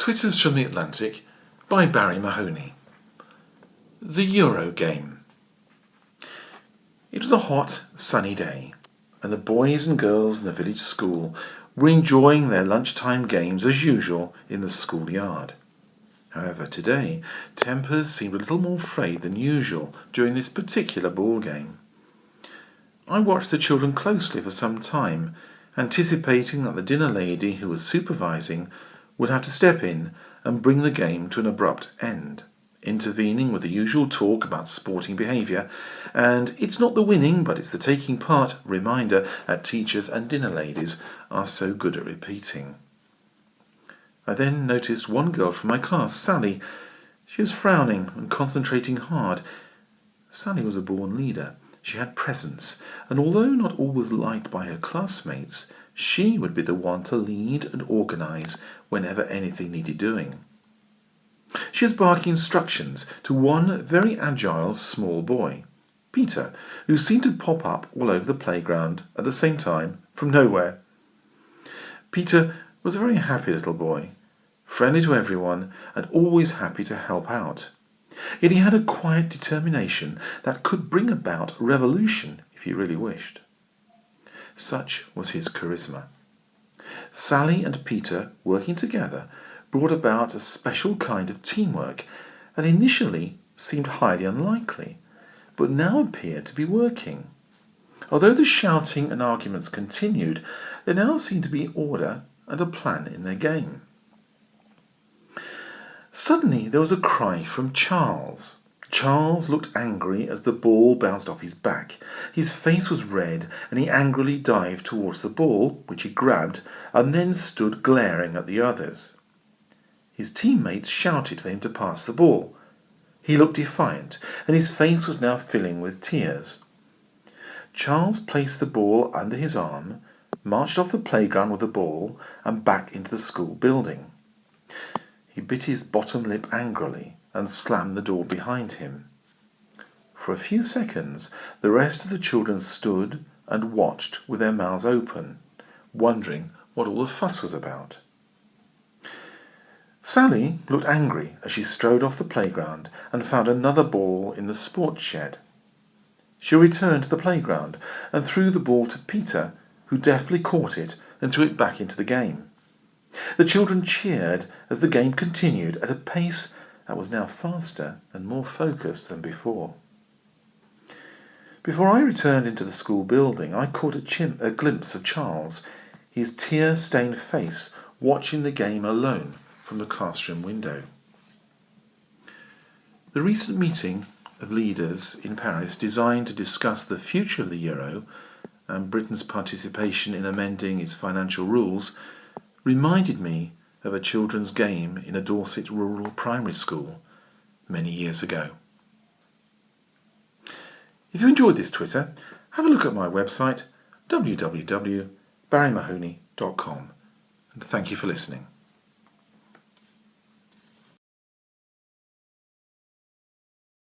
Twitters from the Atlantic by Barrie Mahoney. The Euro Game. It was a hot, sunny day, and the boys and girls in the village school were enjoying their lunchtime games as usual in the schoolyard. However, today, tempers seemed a little more frayed than usual during this particular ball game. I watched the children closely for some time, anticipating that the dinner lady who was supervising would have to step in and bring the game to an abrupt end, intervening with the usual talk about sporting behaviour and "it's not the winning but it's the taking part" reminder that teachers and dinner ladies are so good at repeating. I then noticed one girl from my class, Sally. She was frowning and concentrating hard. Sally was a born leader. She had presence, and although not always liked by her classmates, she would be the one to lead and organise whenever anything needed doing. She was barking instructions to one very agile small boy, Peter, who seemed to pop up all over the playground at the same time from nowhere. Peter was a very happy little boy, friendly to everyone and always happy to help out. Yet he had a quiet determination that could bring about a revolution if he really wished. Such was his charisma. Sally and Peter, working together, brought about a special kind of teamwork that initially seemed highly unlikely, but now appeared to be working. Although the shouting and arguments continued, there now seemed to be order and a plan in their game. Suddenly there was a cry from Charles. Charles looked angry as the ball bounced off his back. His face was red, and he angrily dived towards the ball, which he grabbed, and then stood glaring at the others. His teammates shouted for him to pass the ball. He looked defiant, and his face was now filling with tears. Charles placed the ball under his arm, marched off the playground with the ball, and back into the school building. He bit his bottom lip angrily and slammed the door behind him. For a few seconds, the rest of the children stood and watched with their mouths open, wondering what all the fuss was about. Sally looked angry as she strode off the playground and found another ball in the sports shed. She returned to the playground and threw the ball to Peter, who deftly caught it and threw it back into the game. The children cheered as the game continued at a pace that was now faster and more focused than before. Before I returned into the school building, I caught a glimpse of Charles, his tear-stained face, watching the game alone from the classroom window. The recent meeting of leaders in Paris, designed to discuss the future of the euro and Britain's participation in amending its financial rules, reminded me of a children's game in a Dorset rural primary school many years ago. If you enjoyed this Twitter, have a look at my website www.barriemahoney.com, and thank you for listening.